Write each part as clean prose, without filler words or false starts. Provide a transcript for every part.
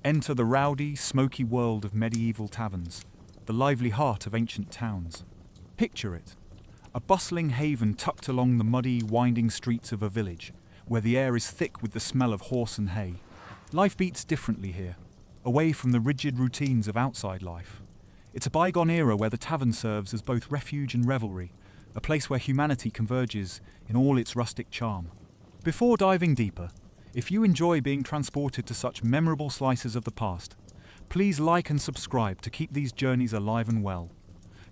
Enter the rowdy, smoky world of medieval taverns, the lively heart of ancient towns. Picture it, a bustling haven tucked along the muddy, winding streets of a village, where the air is thick with the smell of horse and hay. Life beats differently here, away from the rigid routines of outside life. It's a bygone era where the tavern serves as both refuge and revelry, a place where humanity converges in all its rustic charm. Before diving deeper, if you enjoy being transported to such memorable slices of the past, please like and subscribe to keep these journeys alive and well.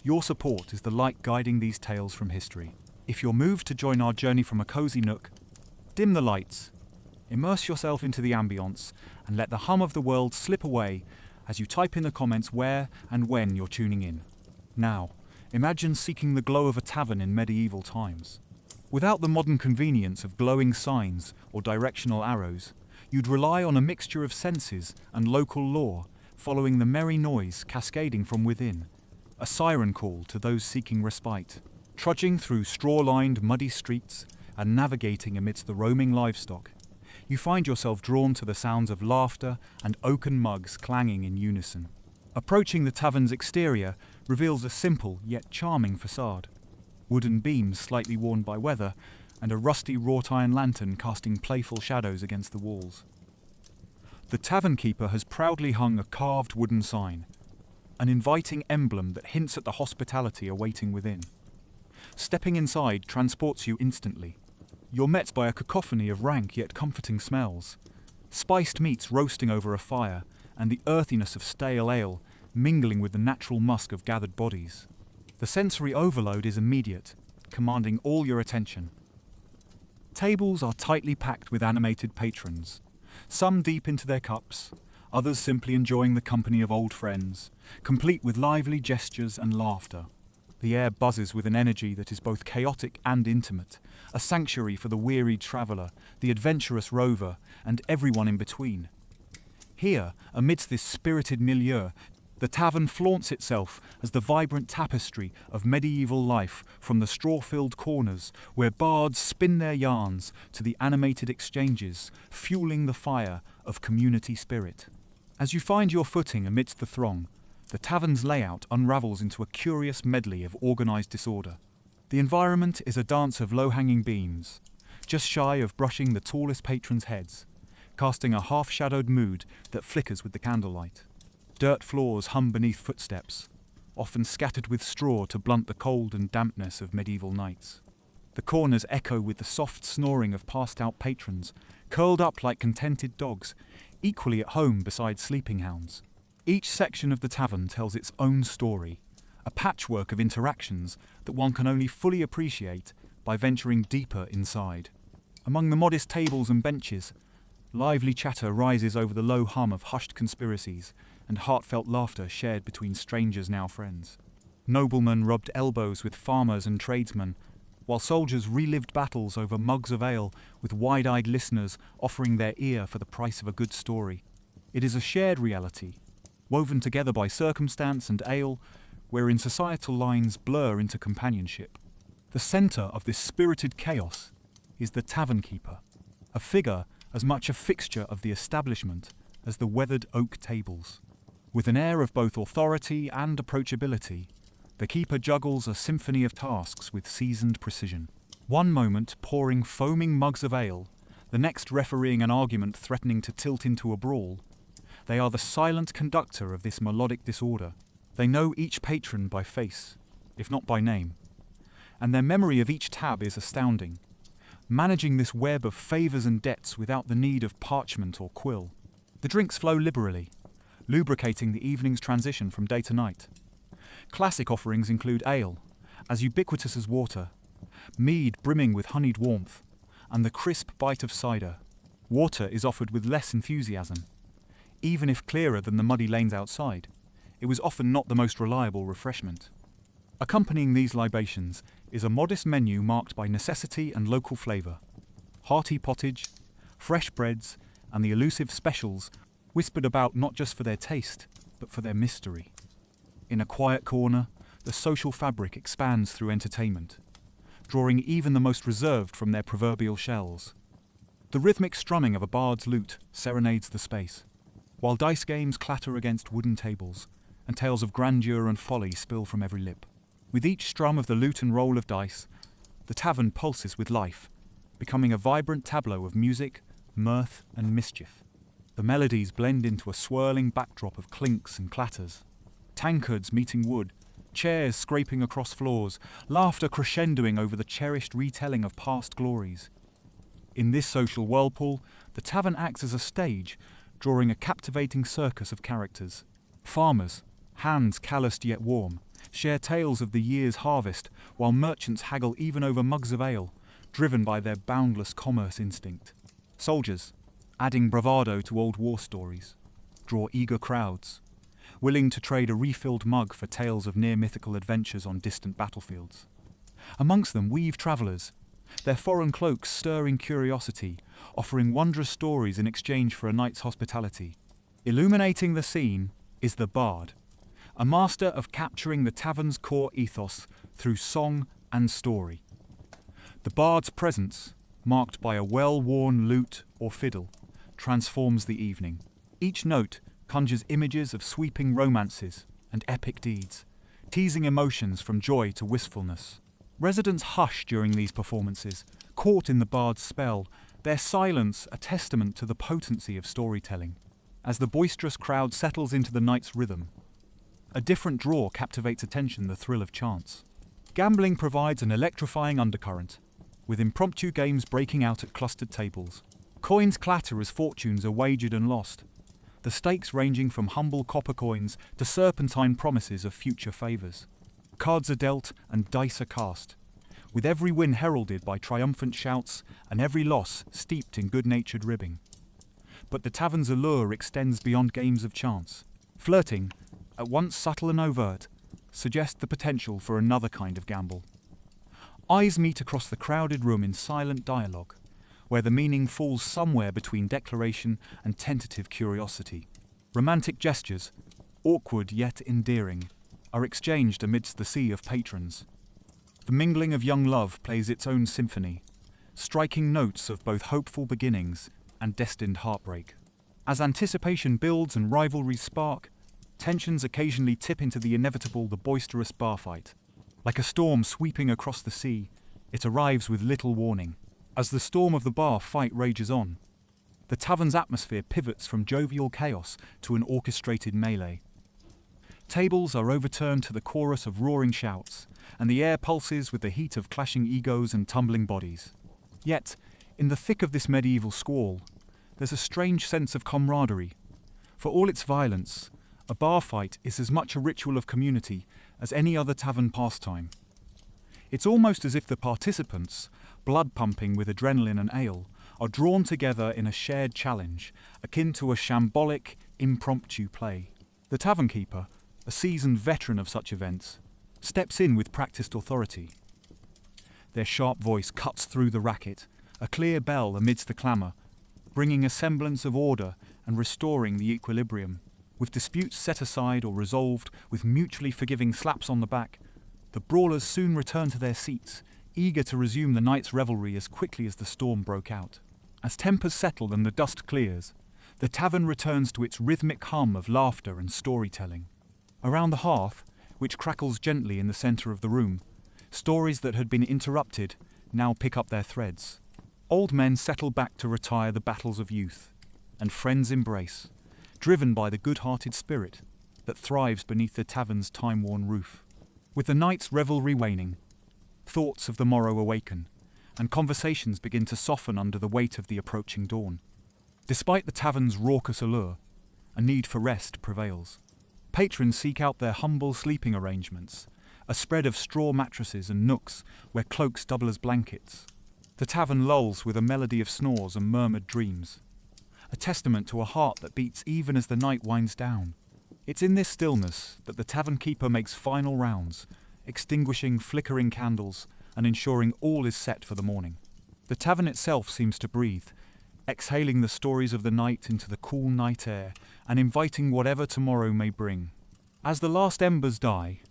Your support is the light guiding these tales from history. If you're moved to join our journey from a cozy nook, dim the lights, immerse yourself into the ambience, and let the hum of the world slip away as you type in the comments where and when you're tuning in. Now, imagine seeking the glow of a tavern in medieval times. Without the modern convenience of glowing signs or directional arrows, you'd rely on a mixture of senses and local lore, following the merry noise cascading from within, a siren call to those seeking respite. Trudging through straw-lined muddy streets and navigating amidst the roaming livestock, you find yourself drawn to the sounds of laughter and oaken mugs clanging in unison. Approaching the tavern's exterior reveals a simple yet charming facade. Wooden beams slightly worn by weather, and a rusty wrought iron lantern casting playful shadows against the walls. The tavern keeper has proudly hung a carved wooden sign, an inviting emblem that hints at the hospitality awaiting within. Stepping inside transports you instantly. You're met by a cacophony of rank yet comforting smells, spiced meats roasting over a fire, and the earthiness of stale ale mingling with the natural musk of gathered bodies. The sensory overload is immediate, commanding all your attention. Tables are tightly packed with animated patrons, some deep into their cups, others simply enjoying the company of old friends, complete with lively gestures and laughter. The air buzzes with an energy that is both chaotic and intimate, a sanctuary for the wearied traveller, the adventurous rover, and everyone in between. Here, amidst this spirited milieu, the tavern flaunts itself as the vibrant tapestry of medieval life, from the straw-filled corners where bards spin their yarns to the animated exchanges, fueling the fire of community spirit. As you find your footing amidst the throng, the tavern's layout unravels into a curious medley of organised disorder. The environment is a dance of low-hanging beams, just shy of brushing the tallest patrons' heads, casting a half-shadowed mood that flickers with the candlelight. Dirt floors hum beneath footsteps, often scattered with straw to blunt the cold and dampness of medieval nights. The corners echo with the soft snoring of passed-out patrons, curled up like contented dogs, equally at home beside sleeping hounds. Each section of the tavern tells its own story, a patchwork of interactions that one can only fully appreciate by venturing deeper inside. Among the modest tables and benches, lively chatter rises over the low hum of hushed conspiracies and heartfelt laughter shared between strangers now friends. Noblemen rubbed elbows with farmers and tradesmen, while soldiers relived battles over mugs of ale with wide-eyed listeners offering their ear for the price of a good story. It is a shared reality, woven together by circumstance and ale, wherein societal lines blur into companionship. The centre of this spirited chaos is the tavern keeper, a figure as much a fixture of the establishment as the weathered oak tables. With an air of both authority and approachability, the keeper juggles a symphony of tasks with seasoned precision. One moment pouring foaming mugs of ale, the next refereeing an argument threatening to tilt into a brawl. They are the silent conductor of this melodic disorder. They know each patron by face, if not by name, and their memory of each tab is astounding, managing this web of favours and debts without the need of parchment or quill. The drinks flow liberally, lubricating the evening's transition from day to night. Classic offerings include ale, as ubiquitous as water, mead brimming with honeyed warmth, and the crisp bite of cider. Water is offered with less enthusiasm. Even if clearer than the muddy lanes outside, it was often not the most reliable refreshment. Accompanying these libations is a modest menu marked by necessity and local flavour. Hearty pottage, fresh breads, and the elusive specials whispered about not just for their taste, but for their mystery. In a quiet corner, the social fabric expands through entertainment, drawing even the most reserved from their proverbial shells. The rhythmic strumming of a bard's lute serenades the space, while dice games clatter against wooden tables, and tales of grandeur and folly spill from every lip. With each strum of the lute and roll of dice, the tavern pulses with life, becoming a vibrant tableau of music, mirth, and mischief. The melodies blend into a swirling backdrop of clinks and clatters, tankards meeting wood, chairs scraping across floors, laughter crescendoing over the cherished retelling of past glories. In this social whirlpool, the tavern acts as a stage, drawing a captivating circus of characters. Farmers, hands calloused yet warm, share tales of the year's harvest, while merchants haggle even over mugs of ale, driven by their boundless commerce instinct. Soldiers, adding bravado to old war stories, draw eager crowds, willing to trade a refilled mug for tales of near-mythical adventures on distant battlefields. Amongst them weave travellers, their foreign cloaks stirring curiosity, offering wondrous stories in exchange for a night's hospitality. Illuminating the scene is the bard, a master of capturing the tavern's core ethos through song and story. The bard's presence, marked by a well-worn lute or fiddle, transforms the evening. Each note conjures images of sweeping romances and epic deeds, teasing emotions from joy to wistfulness. Residents hush during these performances, caught in the bard's spell, their silence a testament to the potency of storytelling. As the boisterous crowd settles into the night's rhythm, a different draw captivates attention, the thrill of chance. Gambling provides an electrifying undercurrent, with impromptu games breaking out at clustered tables. Coins clatter as fortunes are wagered and lost, the stakes ranging from humble copper coins to serpentine promises of future favours. Cards are dealt and dice are cast, with every win heralded by triumphant shouts and every loss steeped in good-natured ribbing. But the tavern's allure extends beyond games of chance. Flirting, at once subtle and overt, suggests the potential for another kind of gamble. Eyes meet across the crowded room in silent dialogue, where the meaning falls somewhere between declaration and tentative curiosity. Romantic gestures, awkward yet endearing, are exchanged amidst the sea of patrons. The mingling of young love plays its own symphony, striking notes of both hopeful beginnings and destined heartbreak. As anticipation builds and rivalries spark, tensions occasionally tip into the inevitable, the boisterous bar fight. Like a storm sweeping across the sea, it arrives with little warning. As the storm of the bar fight rages on, the tavern's atmosphere pivots from jovial chaos to an orchestrated melee. Tables are overturned to the chorus of roaring shouts, and the air pulses with the heat of clashing egos and tumbling bodies. Yet, in the thick of this medieval squall, there's a strange sense of camaraderie. For all its violence, a bar fight is as much a ritual of community as any other tavern pastime. It's almost as if the participants, blood pumping with adrenaline and ale, are drawn together in a shared challenge, akin to a shambolic, impromptu play. The tavern keeper, a seasoned veteran of such events, steps in with practiced authority. Their sharp voice cuts through the racket, a clear bell amidst the clamour, bringing a semblance of order and restoring the equilibrium. With disputes set aside or resolved with mutually forgiving slaps on the back, the brawlers soon return to their seats, eager to resume the night's revelry as quickly as the storm broke out. As tempers settle and the dust clears, the tavern returns to its rhythmic hum of laughter and storytelling. Around the hearth, which crackles gently in the centre of the room, stories that had been interrupted now pick up their threads. Old men settle back to retire the battles of youth, and friends embrace, driven by the good-hearted spirit that thrives beneath the tavern's time-worn roof. With the night's revelry waning, thoughts of the morrow awaken, and conversations begin to soften under the weight of the approaching dawn. Despite the tavern's raucous allure, a need for rest prevails. Patrons seek out their humble sleeping arrangements, a spread of straw mattresses and nooks where cloaks double as blankets. The tavern lulls with a melody of snores and murmured dreams, a testament to a heart that beats even as the night winds down. It's in this stillness that the tavern keeper makes final rounds, extinguishing flickering candles and ensuring all is set for the morning. The tavern itself seems to breathe, exhaling the stories of the night into the cool night air and inviting whatever tomorrow may bring. As the last embers die,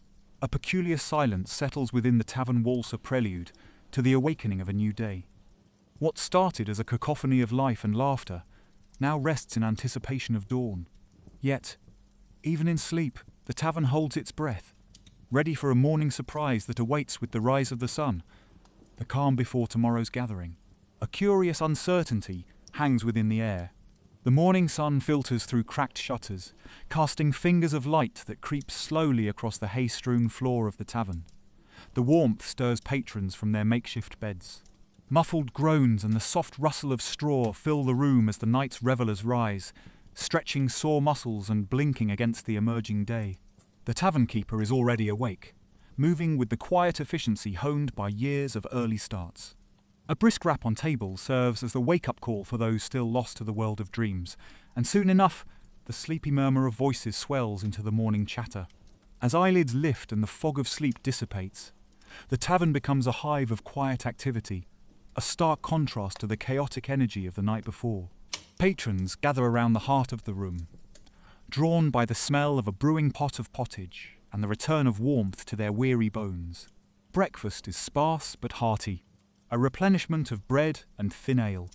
a peculiar silence settles within the tavern walls, a prelude to the awakening of a new day. What started as a cacophony of life and laughter now rests in anticipation of dawn. Yet, even in sleep, the tavern holds its breath, ready for a morning surprise that awaits with the rise of the sun, the calm before tomorrow's gathering. A curious uncertainty hangs within the air. The morning sun filters through cracked shutters, casting fingers of light that creep slowly across the hay-strewn floor of the tavern. The warmth stirs patrons from their makeshift beds. Muffled groans and the soft rustle of straw fill the room as the night's revellers rise, stretching sore muscles and blinking against the emerging day. The tavern keeper is already awake, moving with the quiet efficiency honed by years of early starts. A brisk rap on tables serves as the wake-up call for those still lost to the world of dreams, and soon enough, the sleepy murmur of voices swells into the morning chatter. As eyelids lift and the fog of sleep dissipates, the tavern becomes a hive of quiet activity, a stark contrast to the chaotic energy of the night before. Patrons gather around the heart of the room, drawn by the smell of a brewing pot of pottage and the return of warmth to their weary bones. Breakfast is sparse but hearty, a replenishment of bread and thin ale,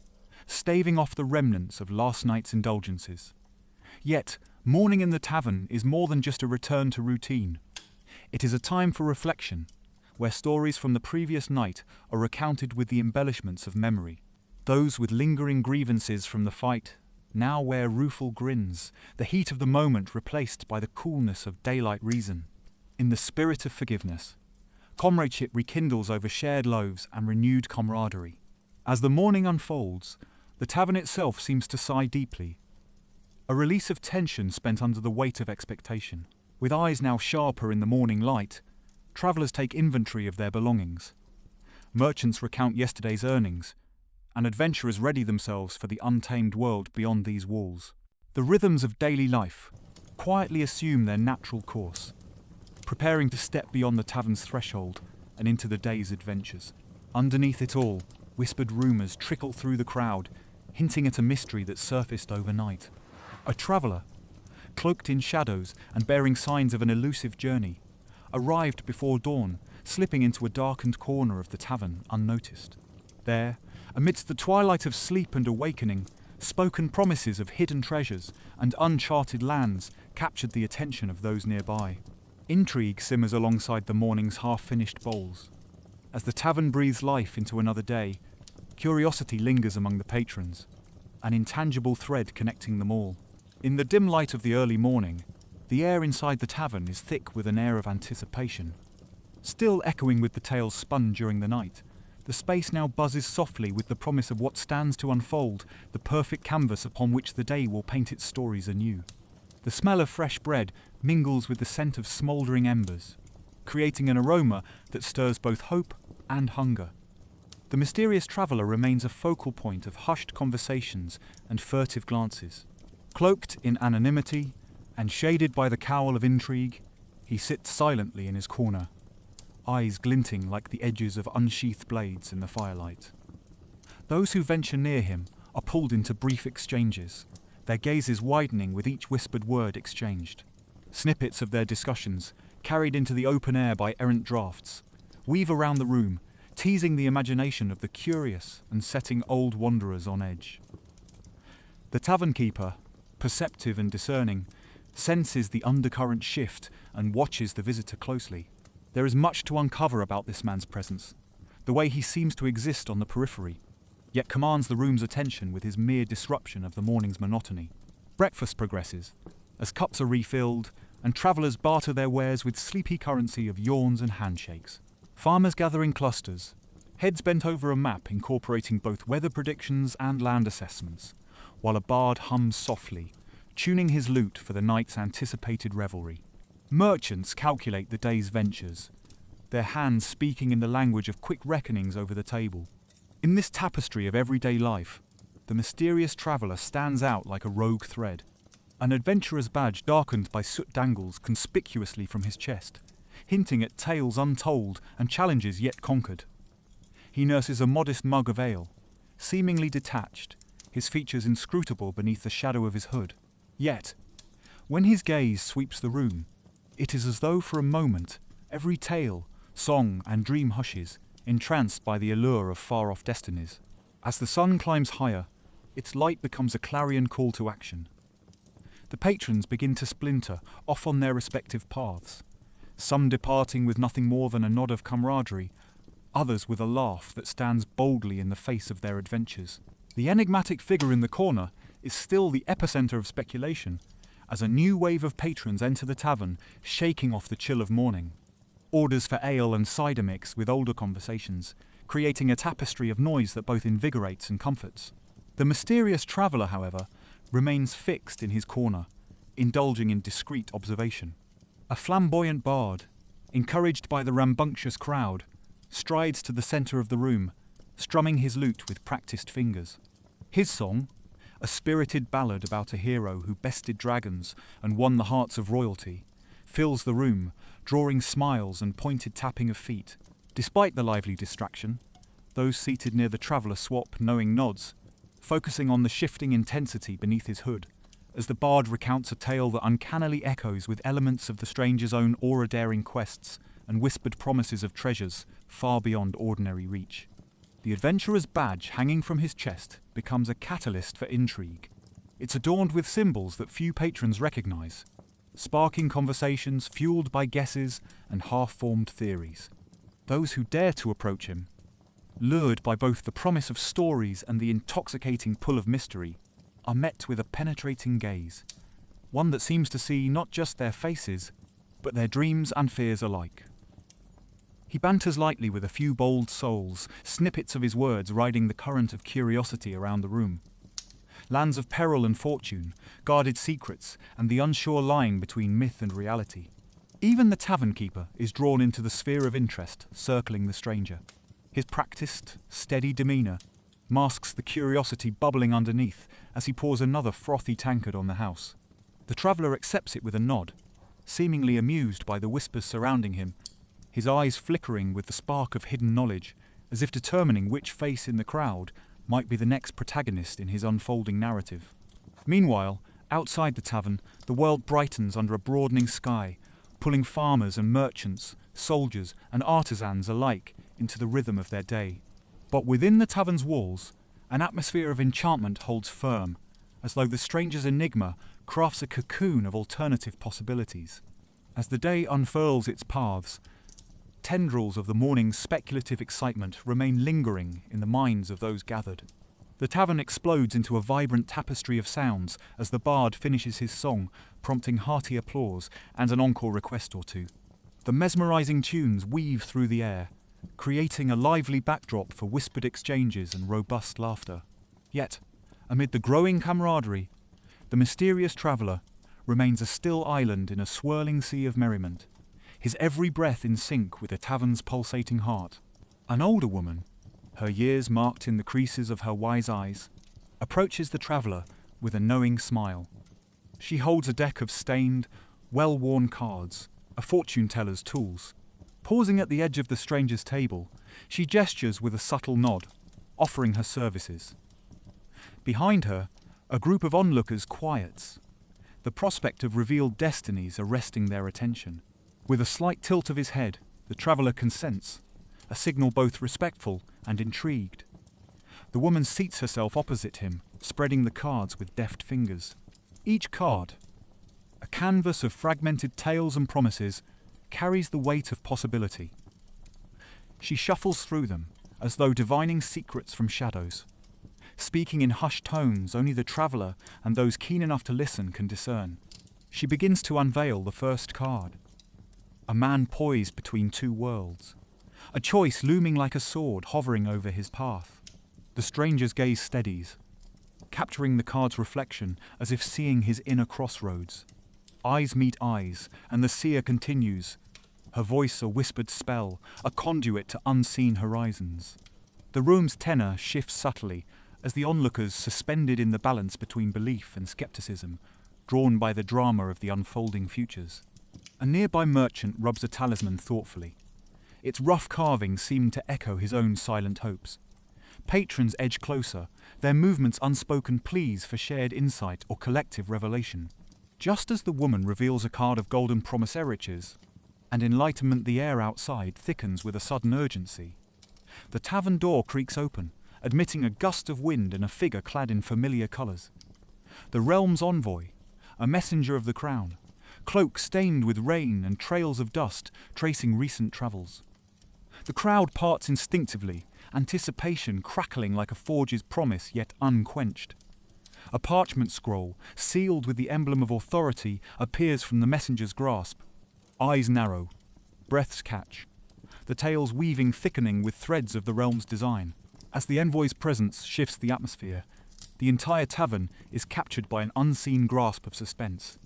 staving off the remnants of last night's indulgences. Yet, morning in the tavern is more than just a return to routine. It is a time for reflection, where stories from the previous night are recounted with the embellishments of memory. Those with lingering grievances from the fight now wear rueful grins, the heat of the moment replaced by the coolness of daylight reason. In the spirit of forgiveness, comradeship rekindles over shared loaves and renewed camaraderie. As the morning unfolds, the tavern itself seems to sigh deeply, a release of tension spent under the weight of expectation. With eyes now sharper in the morning light, travellers take inventory of their belongings. Merchants recount yesterday's earnings, and adventurers ready themselves for the untamed world beyond these walls. The rhythms of daily life quietly assume their natural course, preparing to step beyond the tavern's threshold and into the day's adventures. Underneath it all, whispered rumours trickle through the crowd, hinting at a mystery that surfaced overnight. A traveller, cloaked in shadows and bearing signs of an elusive journey, arrived before dawn, slipping into a darkened corner of the tavern unnoticed. There, amidst the twilight of sleep and awakening, spoken promises of hidden treasures and uncharted lands captured the attention of those nearby. Intrigue simmers alongside the morning's half-finished bowls. As the tavern breathes life into another day, curiosity lingers among the patrons, an intangible thread connecting them all. In the dim light of the early morning, the air inside the tavern is thick with an air of anticipation. Still echoing with the tales spun during the night, the space now buzzes softly with the promise of what stands to unfold, the perfect canvas upon which the day will paint its stories anew. The smell of fresh bread mingles with the scent of smouldering embers, creating an aroma that stirs both hope and hunger. The mysterious traveller remains a focal point of hushed conversations and furtive glances. Cloaked in anonymity and shaded by the cowl of intrigue, he sits silently in his corner, eyes glinting like the edges of unsheathed blades in the firelight. Those who venture near him are pulled into brief exchanges, their gazes widening with each whispered word exchanged. Snippets of their discussions, carried into the open air by errant drafts, weave around the room, teasing the imagination of the curious and setting old wanderers on edge. The tavern keeper, perceptive and discerning, senses the undercurrent shift and watches the visitor closely. There is much to uncover about this man's presence, the way he seems to exist on the periphery, yet commands the room's attention with his mere disruption of the morning's monotony. Breakfast progresses, as cups are refilled, and travellers barter their wares with sleepy currency of yawns and handshakes. Farmers gather in clusters, heads bent over a map incorporating both weather predictions and land assessments, while a bard hums softly, tuning his lute for the night's anticipated revelry. Merchants calculate the day's ventures, their hands speaking in the language of quick reckonings over the table. In this tapestry of everyday life, the mysterious traveller stands out like a rogue thread. An adventurer's badge darkened by soot dangles conspicuously from his chest, hinting at tales untold and challenges yet conquered. He nurses a modest mug of ale, seemingly detached, his features inscrutable beneath the shadow of his hood. Yet, when his gaze sweeps the room, it is as though for a moment every tale, song and dream hushes, entranced by the allure of far-off destinies. As the sun climbs higher, its light becomes a clarion call to action. The patrons begin to splinter, off on their respective paths, some departing with nothing more than a nod of camaraderie, others with a laugh that stands boldly in the face of their adventures. The enigmatic figure in the corner is still the epicenter of speculation, as a new wave of patrons enter the tavern, shaking off the chill of morning. Orders for ale and cider mix with older conversations, creating a tapestry of noise that both invigorates and comforts. The mysterious traveller, however, remains fixed in his corner, indulging in discreet observation. A flamboyant bard, encouraged by the rambunctious crowd, strides to the centre of the room, strumming his lute with practised fingers. His song, a spirited ballad about a hero who bested dragons and won the hearts of royalty, fills the room, drawing smiles and pointed tapping of feet. Despite the lively distraction, those seated near the traveller swap knowing nods, focusing on the shifting intensity beneath his hood, as the bard recounts a tale that uncannily echoes with elements of the stranger's own aura-daring quests and whispered promises of treasures far beyond ordinary reach. The adventurer's badge hanging from his chest becomes a catalyst for intrigue. It's adorned with symbols that few patrons recognize, sparking conversations fueled by guesses and half-formed theories. Those who dare to approach him, lured by both the promise of stories and the intoxicating pull of mystery, are met with a penetrating gaze, one that seems to see not just their faces, but their dreams and fears alike. He banters lightly with a few bold souls, snippets of his words riding the current of curiosity around the room. Lands of peril and fortune, guarded secrets, and the unsure line between myth and reality. Even the tavern keeper is drawn into the sphere of interest circling the stranger. His practiced, steady demeanour masks the curiosity bubbling underneath as he pours another frothy tankard on the house. The traveller accepts it with a nod, seemingly amused by the whispers surrounding him, his eyes flickering with the spark of hidden knowledge, as if determining which face in the crowd might be the next protagonist in his unfolding narrative. Meanwhile, outside the tavern, the world brightens under a broadening sky, pulling farmers and merchants, soldiers and artisans alike into the rhythm of their day. But within the tavern's walls, an atmosphere of enchantment holds firm, as though the stranger's enigma crafts a cocoon of alternative possibilities. As the day unfurls its paths, tendrils of the morning's speculative excitement remain lingering in the minds of those gathered. The tavern explodes into a vibrant tapestry of sounds as the bard finishes his song, prompting hearty applause and an encore request or two. The mesmerizing tunes weave through the air, creating a lively backdrop for whispered exchanges and robust laughter. Yet, amid the growing camaraderie, the mysterious traveller remains a still island in a swirling sea of merriment, his every breath in sync with the tavern's pulsating heart. An older woman, her years marked in the creases of her wise eyes, approaches the traveller with a knowing smile. She holds a deck of stained, well-worn cards, a fortune-teller's tools. Pausing at the edge of the stranger's table, she gestures with a subtle nod, offering her services. Behind her, a group of onlookers quiets, the prospect of revealed destinies arresting their attention. With a slight tilt of his head, the traveller consents, a signal both respectful and intrigued. The woman seats herself opposite him, spreading the cards with deft fingers. Each card, a canvas of fragmented tales and promises, carries the weight of possibility. She shuffles through them, as though divining secrets from shadows, speaking in hushed tones only the traveller and those keen enough to listen can discern. She begins to unveil the first card. A man poised between two worlds, a choice looming like a sword hovering over his path. The stranger's gaze steadies, capturing the card's reflection as if seeing his inner crossroads. Eyes meet eyes, and the seer continues, her voice a whispered spell, a conduit to unseen horizons. The room's tenor shifts subtly as the onlookers, suspended in the balance between belief and skepticism, drawn by the drama of the unfolding futures. A nearby merchant rubs a talisman thoughtfully. Its rough carvings seem to echo his own silent hopes. Patrons edge closer, their movements unspoken pleas for shared insight or collective revelation. Just as the woman reveals a card of golden promissory riches, and enlightenment, the air outside thickens with a sudden urgency. The tavern door creaks open, admitting a gust of wind and a figure clad in familiar colours. The realm's envoy, a messenger of the crown, cloak stained with rain and trails of dust tracing recent travels. The crowd parts instinctively, anticipation crackling like a forge's promise yet unquenched. A parchment scroll, sealed with the emblem of authority, appears from the messenger's grasp. Eyes narrow, breaths catch, the tales weaving thickening with threads of the realm's design. As the envoy's presence shifts the atmosphere, the entire tavern is captured by an unseen grasp of suspense.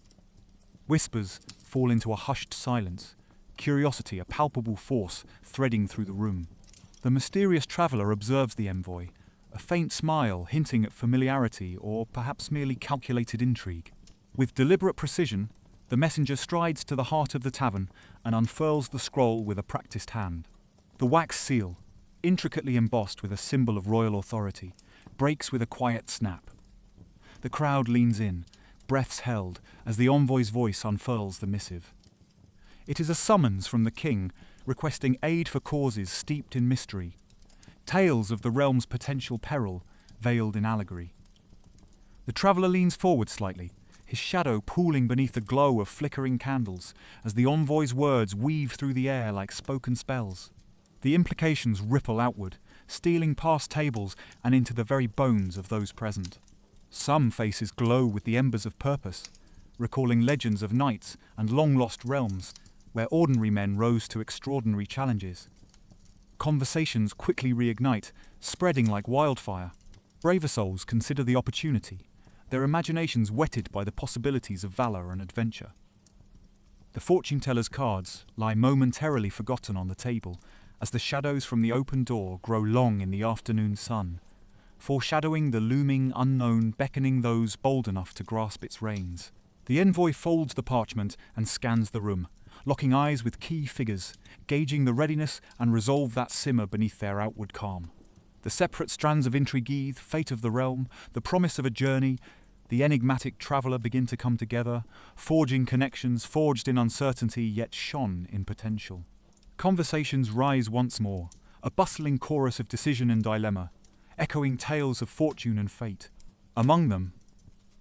Whispers fall into a hushed silence, curiosity a palpable force threading through the room. The mysterious traveller observes the envoy, a faint smile hinting at familiarity or perhaps merely calculated intrigue. With deliberate precision, the messenger strides to the heart of the tavern and unfurls the scroll with a practiced hand. The wax seal, intricately embossed with a symbol of royal authority, breaks with a quiet snap. The crowd leans in, breaths held, as the envoy's voice unfurls the missive. It is a summons from the king, requesting aid for causes steeped in mystery, tales of the realm's potential peril, veiled in allegory. The traveller leans forward slightly, his shadow pooling beneath the glow of flickering candles, as the envoy's words weave through the air like spoken spells. The implications ripple outward, stealing past tables and into the very bones of those present. Some faces glow with the embers of purpose, recalling legends of knights and long-lost realms, where ordinary men rose to extraordinary challenges. Conversations quickly reignite, spreading like wildfire. Braver souls consider the opportunity, their imaginations whetted by the possibilities of valor and adventure. The fortune-teller's cards lie momentarily forgotten on the table as the shadows from the open door grow long in the afternoon sun, foreshadowing the looming unknown beckoning those bold enough to grasp its reins. The envoy folds the parchment and scans the room, locking eyes with key figures, gauging the readiness and resolve that simmer beneath their outward calm. The separate strands of intrigue, fate of the realm, the promise of a journey, the enigmatic traveller begin to come together, forging connections forged in uncertainty yet shone in potential. Conversations rise once more, a bustling chorus of decision and dilemma, echoing tales of fortune and fate. Among them,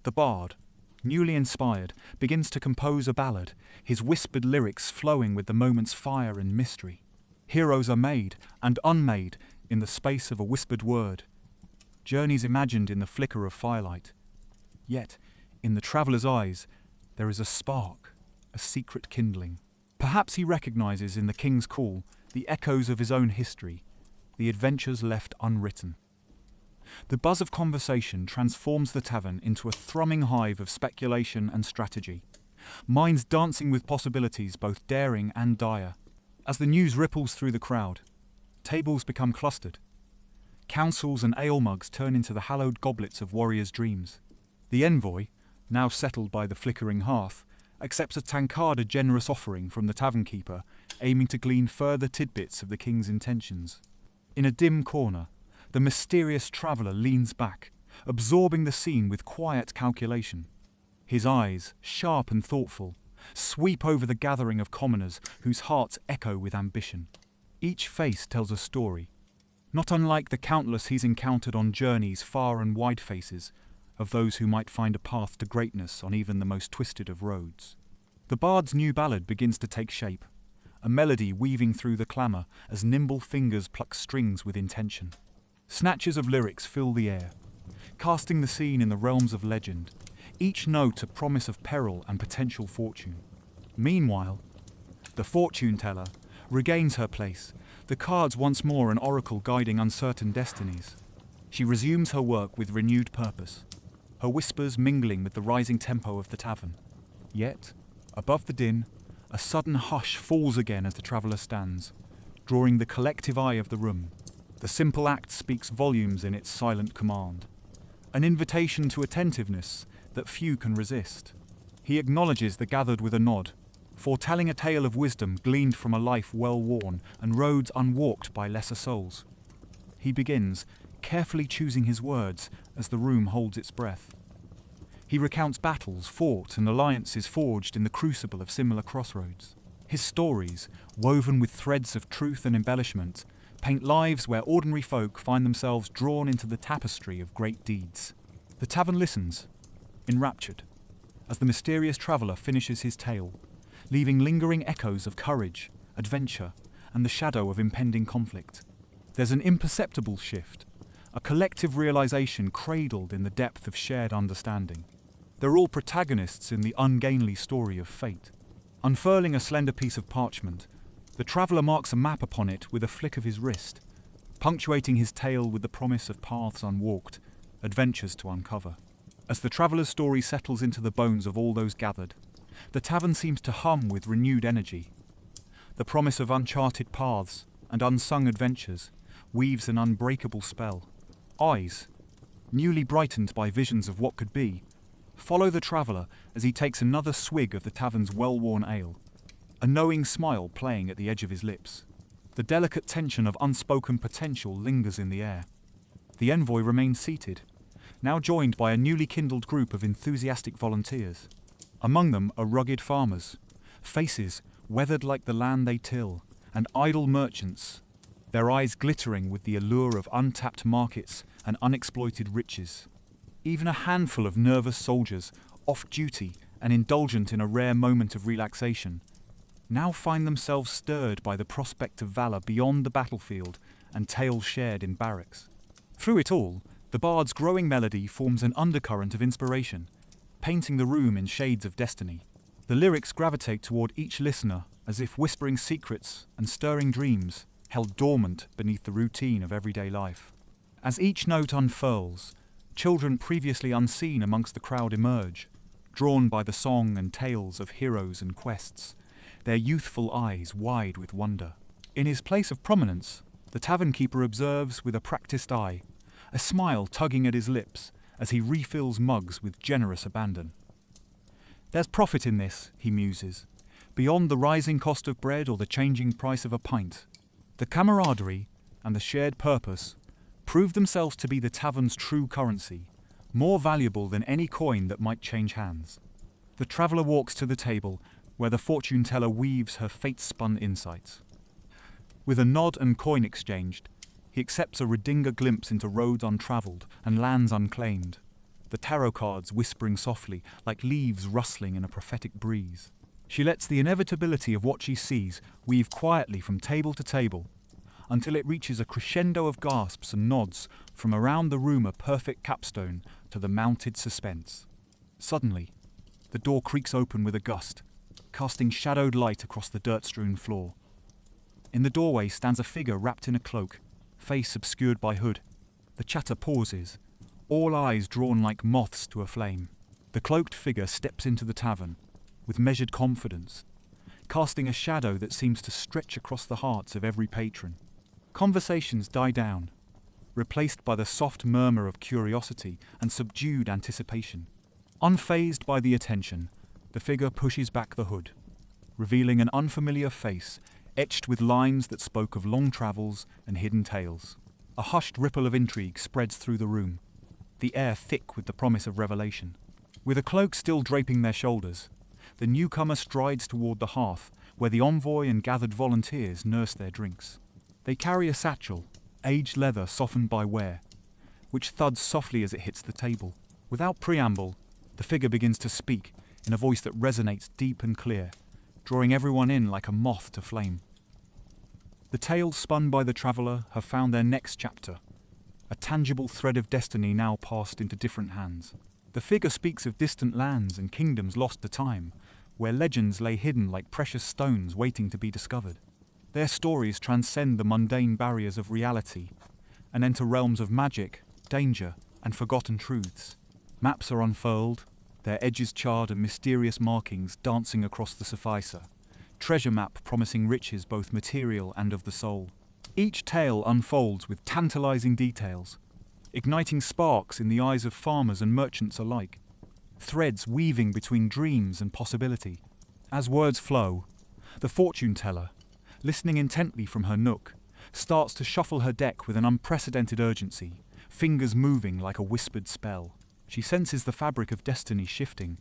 the bard, newly inspired, begins to compose a ballad, his whispered lyrics flowing with the moment's fire and mystery. Heroes are made and unmade in the space of a whispered word, journeys imagined in the flicker of firelight. Yet, in the traveller's eyes, there is a spark, a secret kindling. Perhaps he recognizes in the king's call the echoes of his own history, the adventures left unwritten. The buzz of conversation transforms the tavern into a thrumming hive of speculation and strategy, minds dancing with possibilities both daring and dire. As the news ripples through the crowd, tables become clustered. Councils and ale mugs turn into the hallowed goblets of warriors' dreams. The envoy, now settled by the flickering hearth, accepts a tankard, a generous offering from the tavern keeper, aiming to glean further tidbits of the king's intentions. In a dim corner, the mysterious traveller leans back, absorbing the scene with quiet calculation. His eyes, sharp and thoughtful, sweep over the gathering of commoners whose hearts echo with ambition. Each face tells a story, not unlike the countless he's encountered on journeys far and wide faces, of those who might find a path to greatness on even the most twisted of roads. The bard's new ballad begins to take shape, a melody weaving through the clamour as nimble fingers pluck strings with intention. Snatches of lyrics fill the air, casting the scene in the realms of legend, each note a promise of peril and potential fortune. Meanwhile, the fortune-teller regains her place, the cards once more an oracle guiding uncertain destinies. She resumes her work with renewed purpose, her whispers mingling with the rising tempo of the tavern. Yet, above the din, a sudden hush falls again as the traveller stands, drawing the collective eye of the room. The simple act speaks volumes in its silent command, an invitation to attentiveness that few can resist. He acknowledges the gathered with a nod, foretelling a tale of wisdom gleaned from a life well worn and roads unwalked by lesser souls. He begins, carefully choosing his words as the room holds its breath. He recounts battles fought and alliances forged in the crucible of similar crossroads. His stories, woven with threads of truth and embellishment, paint lives where ordinary folk find themselves drawn into the tapestry of great deeds. The tavern listens, enraptured, as the mysterious traveller finishes his tale, leaving lingering echoes of courage, adventure, and the shadow of impending conflict. There's an imperceptible shift, a collective realization cradled in the depth of shared understanding. They're all protagonists in the ungainly story of fate. Unfurling a slender piece of parchment, the traveller marks a map upon it with a flick of his wrist, punctuating his tale with the promise of paths unwalked, adventures to uncover. As the traveller's story settles into the bones of all those gathered, the tavern seems to hum with renewed energy. The promise of uncharted paths and unsung adventures weaves an unbreakable spell. Eyes, newly brightened by visions of what could be, follow the traveller as he takes another swig of the tavern's well-worn ale, a knowing smile playing at the edge of his lips. The delicate tension of unspoken potential lingers in the air. The envoy remains seated, now joined by a newly kindled group of enthusiastic volunteers. Among them are rugged farmers, faces weathered like the land they till, and idle merchants, their eyes glittering with the allure of untapped markets and unexploited riches. Even a handful of nervous soldiers, off-duty and indulgent in a rare moment of relaxation, now find themselves stirred by the prospect of valor beyond the battlefield and tales shared in barracks. Through it all, the bard's growing melody forms an undercurrent of inspiration, painting the room in shades of destiny. The lyrics gravitate toward each listener as if whispering secrets and stirring dreams held dormant beneath the routine of everyday life. As each note unfurls, children previously unseen amongst the crowd emerge, drawn by the song and tales of heroes and quests, their youthful eyes wide with wonder. In his place of prominence, the tavern keeper observes with a practiced eye, a smile tugging at his lips as he refills mugs with generous abandon. There's profit in this, he muses, beyond the rising cost of bread or the changing price of a pint. The camaraderie and the shared purpose prove themselves to be the tavern's true currency, more valuable than any coin that might change hands. The traveller walks to the table where the fortune teller weaves her fate-spun insights. With a nod and coin exchanged, he accepts a Redinga glimpse into roads untravelled and lands unclaimed, the tarot cards whispering softly like leaves rustling in a prophetic breeze. She lets the inevitability of what she sees weave quietly from table to table, until it reaches a crescendo of gasps and nods from around the room, a perfect capstone to the mounted suspense. Suddenly, the door creaks open with a gust, casting shadowed light across the dirt-strewn floor. In the doorway stands a figure wrapped in a cloak, face obscured by hood. The chatter pauses, all eyes drawn like moths to a flame. The cloaked figure steps into the tavern, with measured confidence, casting a shadow that seems to stretch across the hearts of every patron. Conversations die down, replaced by the soft murmur of curiosity and subdued anticipation. Unfazed by the attention, the figure pushes back the hood, revealing an unfamiliar face etched with lines that spoke of long travels and hidden tales. A hushed ripple of intrigue spreads through the room, the air thick with the promise of revelation. With a cloak still draping their shoulders, the newcomer strides toward the hearth where the envoy and gathered volunteers nurse their drinks. They carry a satchel, aged leather softened by wear, which thuds softly as it hits the table. Without preamble, the figure begins to speak in a voice that resonates deep and clear, drawing everyone in like a moth to flame. The tales spun by the traveller have found their next chapter, a tangible thread of destiny now passed into different hands. The figure speaks of distant lands and kingdoms lost to time, where legends lay hidden like precious stones waiting to be discovered. Their stories transcend the mundane barriers of reality and enter realms of magic, danger, and forgotten truths. Maps are unfurled, their edges charred and mysterious markings dancing across the sufficer, treasure map promising riches both material and of the soul. Each tale unfolds with tantalizing details, igniting sparks in the eyes of farmers and merchants alike, threads weaving between dreams and possibility. As words flow, the fortune teller, listening intently from her nook, starts to shuffle her deck with an unprecedented urgency, fingers moving like a whispered spell. She senses the fabric of destiny shifting,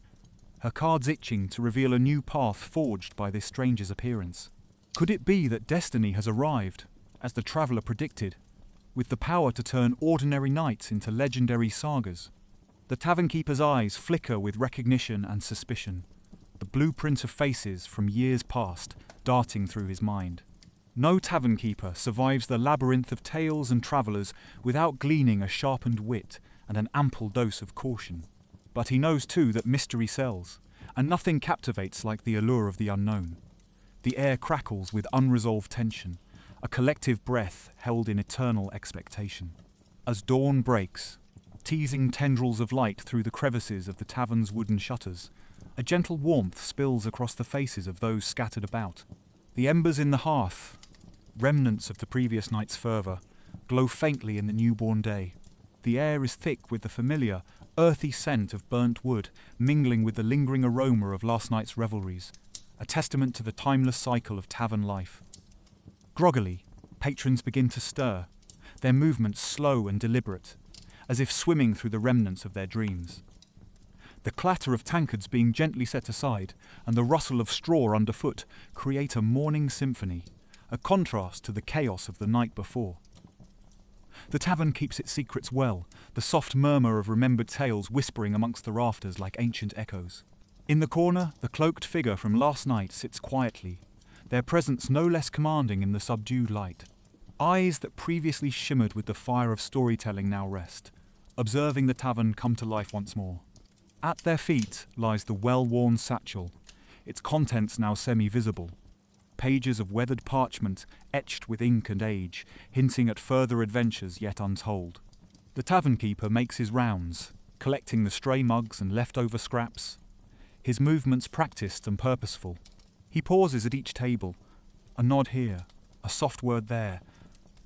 her cards itching to reveal a new path forged by this stranger's appearance. Could it be that destiny has arrived, as the traveller predicted, with the power to turn ordinary nights into legendary sagas? The tavern keeper's eyes flicker with recognition and suspicion, the blueprint of faces from years past darting through his mind. No tavern keeper survives the labyrinth of tales and travellers without gleaning a sharpened wit and an ample dose of caution. But he knows too that mystery sells, and nothing captivates like the allure of the unknown. The air crackles with unresolved tension, a collective breath held in eternal expectation. As dawn breaks, teasing tendrils of light through the crevices of the tavern's wooden shutters, a gentle warmth spills across the faces of those scattered about. The embers in the hearth, remnants of the previous night's fervour, glow faintly in the newborn day. The air is thick with the familiar, earthy scent of burnt wood, mingling with the lingering aroma of last night's revelries, a testament to the timeless cycle of tavern life. Groggily, patrons begin to stir, their movements slow and deliberate, as if swimming through the remnants of their dreams. The clatter of tankards being gently set aside and the rustle of straw underfoot create a morning symphony, a contrast to the chaos of the night before. The tavern keeps its secrets well, the soft murmur of remembered tales whispering amongst the rafters like ancient echoes. In the corner, the cloaked figure from last night sits quietly, their presence no less commanding in the subdued light. Eyes that previously shimmered with the fire of storytelling now rest, observing the tavern come to life once more. At their feet lies the well-worn satchel, its contents now semi-visible. Pages of weathered parchment etched with ink and age, hinting at further adventures yet untold. The tavern keeper makes his rounds, collecting the stray mugs and leftover scraps, his movements practiced and purposeful. He pauses at each table, a nod here, a soft word there,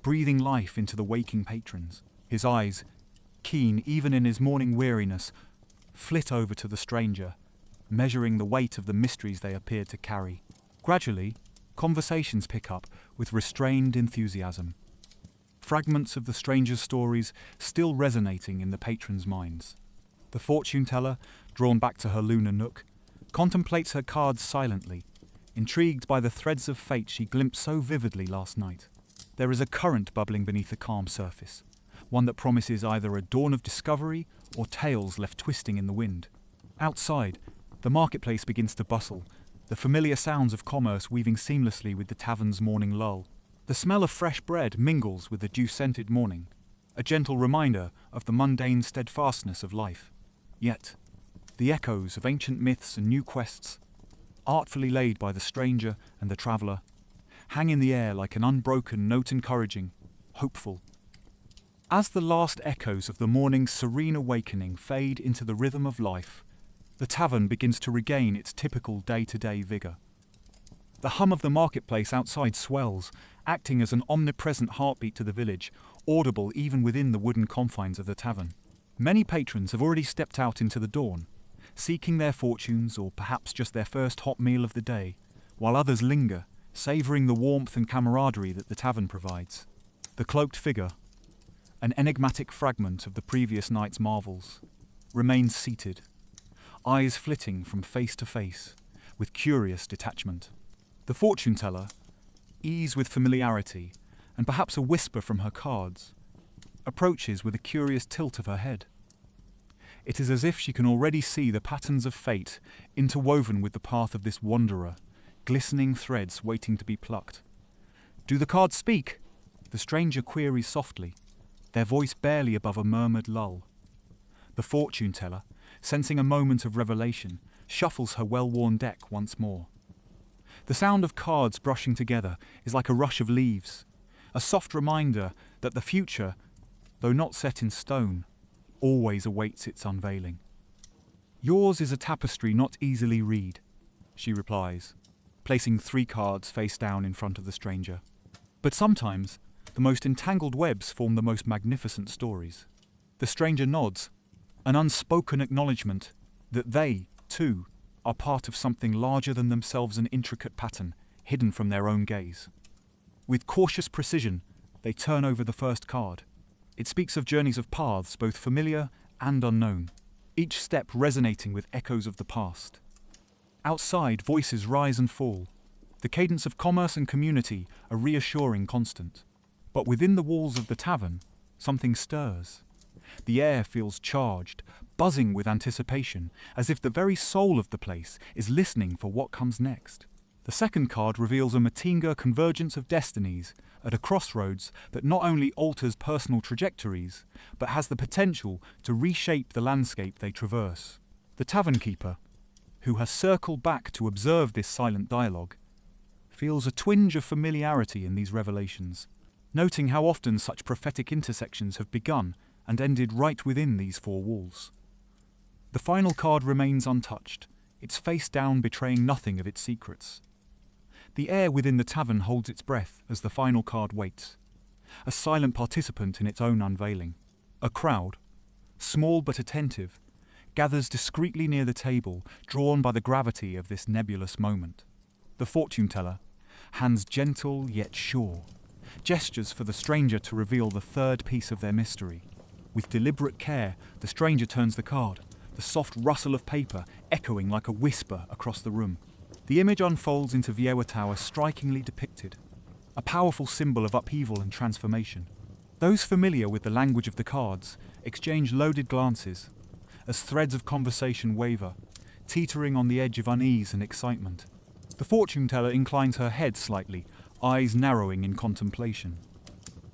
breathing life into the waking patrons. His eyes, keen even in his morning weariness, flit over to the stranger, measuring the weight of the mysteries they appeared to carry. Gradually, conversations pick up with restrained enthusiasm, fragments of the stranger's stories still resonating in the patrons' minds. The fortune-teller, drawn back to her lunar nook, contemplates her cards silently, intrigued by the threads of fate she glimpsed so vividly last night. There is a current bubbling beneath the calm surface, one that promises either a dawn of discovery or tales left twisting in the wind. Outside, the marketplace begins to bustle, the familiar sounds of commerce weaving seamlessly with the tavern's morning lull. The smell of fresh bread mingles with the dew-scented morning, a gentle reminder of the mundane steadfastness of life. Yet, the echoes of ancient myths and new quests, artfully laid by the stranger and the traveller, hang in the air like an unbroken note encouraging, hopeful. As the last echoes of the morning's serene awakening fade into the rhythm of life, the tavern begins to regain its typical day-to-day vigour. The hum of the marketplace outside swells, acting as an omnipresent heartbeat to the village, audible even within the wooden confines of the tavern. Many patrons have already stepped out into the dawn, seeking their fortunes or perhaps just their first hot meal of the day, while others linger, savouring the warmth and camaraderie that the tavern provides. The cloaked figure, an enigmatic fragment of the previous night's marvels, remains seated, eyes flitting from face to face, with curious detachment. The fortune-teller, ease with familiarity, and perhaps a whisper from her cards, approaches with a curious tilt of her head. It is as if she can already see the patterns of fate interwoven with the path of this wanderer, glistening threads waiting to be plucked. "Do the cards speak?" the stranger queries softly, their voice barely above a murmured lull. The fortune-teller, sensing a moment of revelation, shuffles her well-worn deck once more. The sound of cards brushing together is like a rush of leaves, a soft reminder that the future, though not set in stone, always awaits its unveiling. "Yours is a tapestry not easily read," she replies, placing 3 cards face down in front of the stranger. "But sometimes, the most entangled webs form the most magnificent stories." The stranger nods, an unspoken acknowledgement that they, too, are part of something larger than themselves, an intricate pattern, hidden from their own gaze. With cautious precision, they turn over the first card. It speaks of journeys of paths, both familiar and unknown, each step resonating with echoes of the past. Outside, voices rise and fall, the cadence of commerce and community a reassuring constant. But within the walls of the tavern, something stirs. The air feels charged, buzzing with anticipation, as if the very soul of the place is listening for what comes next. The second card reveals a Matinga convergence of destinies at a crossroads that not only alters personal trajectories, but has the potential to reshape the landscape they traverse. The tavern keeper, who has circled back to observe this silent dialogue, feels a twinge of familiarity in these revelations, noting how often such prophetic intersections have begun and ended right within these four walls. The final card remains untouched, its face down betraying nothing of its secrets. The air within the tavern holds its breath as the final card waits, a silent participant in its own unveiling. A crowd, small but attentive, gathers discreetly near the table, drawn by the gravity of this nebulous moment. The fortune teller, hands gentle yet sure, gestures for the stranger to reveal the third piece of their mystery. With deliberate care, the stranger turns the card, the soft rustle of paper echoing like a whisper across the room. The image unfolds into Viewer Tower strikingly depicted, a powerful symbol of upheaval and transformation. Those familiar with the language of the cards exchange loaded glances, as threads of conversation waver, teetering on the edge of unease and excitement. The fortune teller inclines her head slightly, eyes narrowing in contemplation.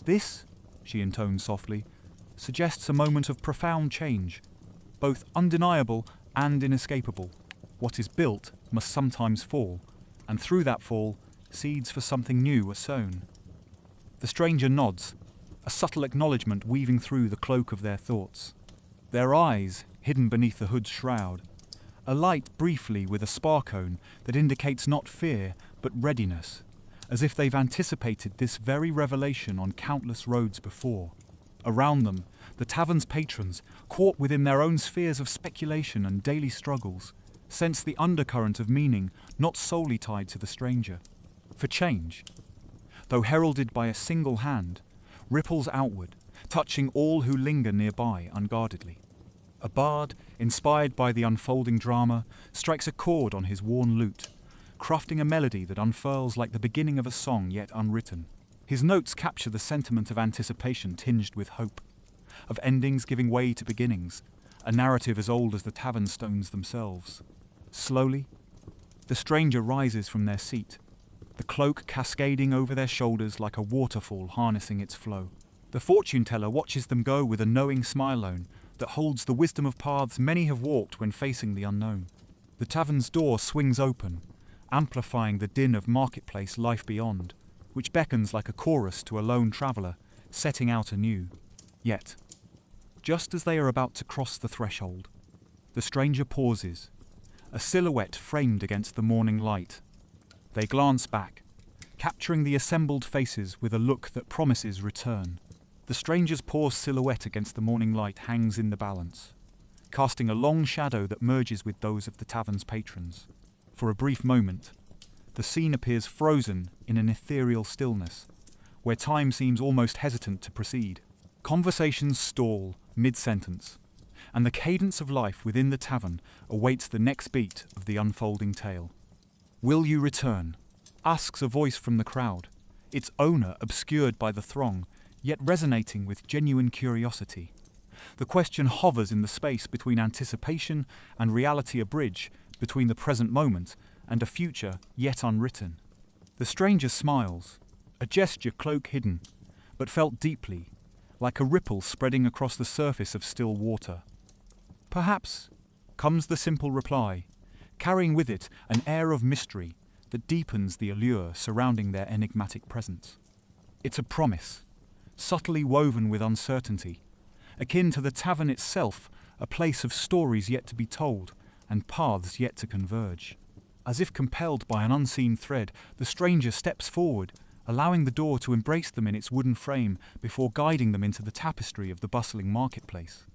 This, she intones softly, suggests a moment of profound change, both undeniable and inescapable. What is built must sometimes fall, and through that fall, seeds for something new are sown. The stranger nods, a subtle acknowledgement weaving through the cloak of their thoughts. Their eyes, hidden beneath the hood's shroud, alight briefly with a sparkone that indicates not fear, but readiness, as if they've anticipated this very revelation on countless roads before. Around them, the tavern's patrons, caught within their own spheres of speculation and daily struggles, sense the undercurrent of meaning not solely tied to the stranger. For change, though heralded by a single hand, ripples outward, touching all who linger nearby unguardedly. A bard, inspired by the unfolding drama, strikes a chord on his worn lute, crafting a melody that unfurls like the beginning of a song yet unwritten. His notes capture the sentiment of anticipation tinged with hope, of endings giving way to beginnings, a narrative as old as the tavern stones themselves. Slowly, the stranger rises from their seat, the cloak cascading over their shoulders like a waterfall harnessing its flow. The fortune teller watches them go with a knowing smile that holds the wisdom of paths many have walked when facing the unknown. The tavern's door swings open, amplifying the din of marketplace life beyond, which beckons like a chorus to a lone traveller setting out anew. Yet, just as they are about to cross the threshold, the stranger pauses, a silhouette framed against the morning light. They glance back, capturing the assembled faces with a look that promises return. The stranger's poor silhouette against the morning light hangs in the balance, casting a long shadow that merges with those of the tavern's patrons. For a brief moment, the scene appears frozen in an ethereal stillness, where time seems almost hesitant to proceed. Conversations stall mid-sentence, and the cadence of life within the tavern awaits the next beat of the unfolding tale. "Will you return?" asks a voice from the crowd, its owner obscured by the throng, yet resonating with genuine curiosity. The question hovers in the space between anticipation and reality, a bridge between the present moment and a future yet unwritten. The stranger smiles, a gesture cloak hidden, but felt deeply, like a ripple spreading across the surface of still water. "Perhaps," comes the simple reply, carrying with it an air of mystery that deepens the allure surrounding their enigmatic presence. It's a promise, subtly woven with uncertainty, akin to the tavern itself, a place of stories yet to be told and paths yet to converge. As if compelled by an unseen thread, the stranger steps forward, allowing the door to embrace them in its wooden frame before guiding them into the tapestry of the bustling marketplace.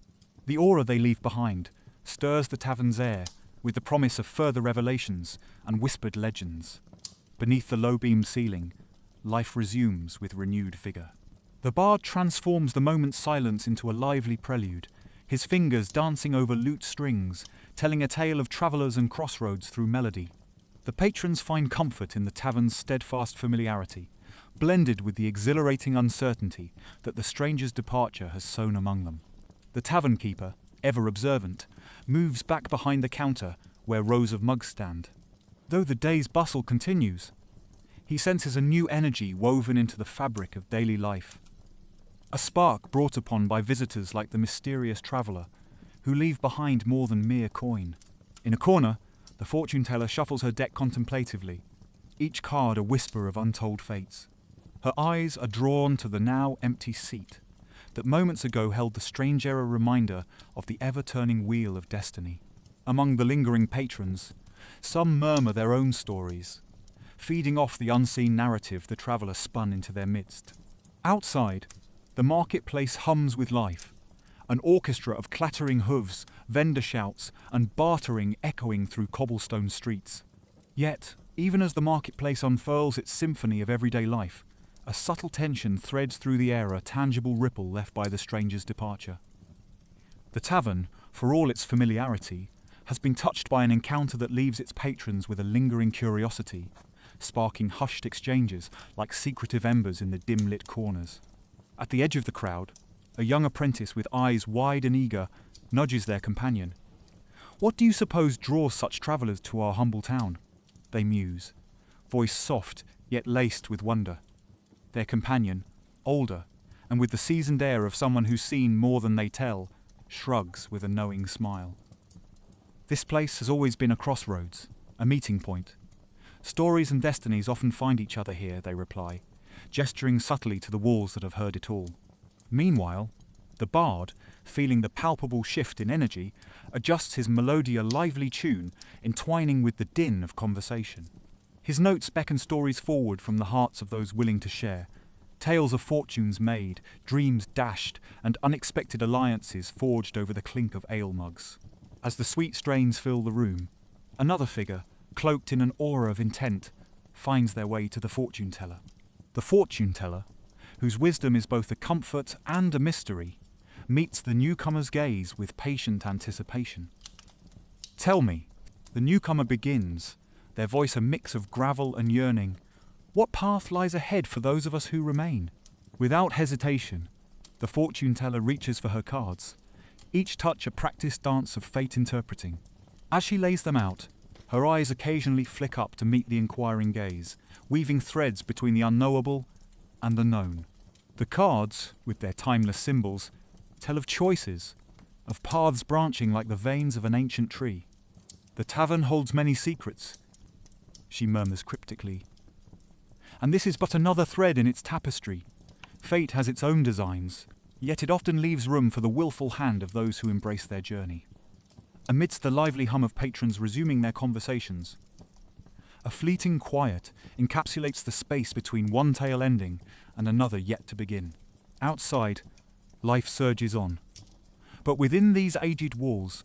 The aura they leave behind stirs the tavern's air with the promise of further revelations and whispered legends. Beneath the low-beamed ceiling, life resumes with renewed vigor. The bard transforms the moment's silence into a lively prelude, his fingers dancing over lute strings, telling a tale of travellers and crossroads through melody. The patrons find comfort in the tavern's steadfast familiarity, blended with the exhilarating uncertainty that the stranger's departure has sown among them. The tavern keeper, ever observant, moves back behind the counter where rows of mugs stand. Though the day's bustle continues, he senses a new energy woven into the fabric of daily life. A spark brought upon by visitors like the mysterious traveller, who leave behind more than mere coin. In a corner, the fortune teller shuffles her deck contemplatively, each card a whisper of untold fates. Her eyes are drawn to the now empty seat that moments ago held the strange era reminder of the ever-turning wheel of destiny. Among the lingering patrons, some murmur their own stories, feeding off the unseen narrative the traveller spun into their midst. Outside, the marketplace hums with life, an orchestra of clattering hooves, vendor shouts, and bartering echoing through cobblestone streets. Yet, even as the marketplace unfurls its symphony of everyday life, a subtle tension threads through the air, a tangible ripple left by the stranger's departure. The tavern, for all its familiarity, has been touched by an encounter that leaves its patrons with a lingering curiosity, sparking hushed exchanges like secretive embers in the dim-lit corners. At the edge of the crowd, a young apprentice with eyes wide and eager nudges their companion. "What do you suppose draws such travellers to our humble town?" They muse, voice soft yet laced with wonder. Their companion, older, and with the seasoned air of someone who's seen more than they tell, shrugs with a knowing smile. "This place has always been a crossroads, a meeting point. Stories and destinies often find each other here," they reply, gesturing subtly to the walls that have heard it all. Meanwhile, the bard, feeling the palpable shift in energy, adjusts his melodia lively tune, entwining with the din of conversation. His notes beckon stories forward from the hearts of those willing to share, tales of fortunes made, dreams dashed, and unexpected alliances forged over the clink of ale mugs. As the sweet strains fill the room, another figure, cloaked in an aura of intent, finds their way to the fortune teller. The fortune teller, whose wisdom is both a comfort and a mystery, meets the newcomer's gaze with patient anticipation. "Tell me," the newcomer begins, their voice a mix of gravel and yearning, "what path lies ahead for those of us who remain?" Without hesitation, the fortune teller reaches for her cards, each touch a practiced dance of fate interpreting. As she lays them out, her eyes occasionally flick up to meet the inquiring gaze, weaving threads between the unknowable and the known. The cards, with their timeless symbols, tell of choices, of paths branching like the veins of an ancient tree. "The tavern holds many secrets," she murmurs cryptically. "And this is but another thread in its tapestry. Fate has its own designs, yet it often leaves room for the willful hand of those who embrace their journey." Amidst the lively hum of patrons resuming their conversations, a fleeting quiet encapsulates the space between one tale ending and another yet to begin. Outside, life surges on. But within these aged walls,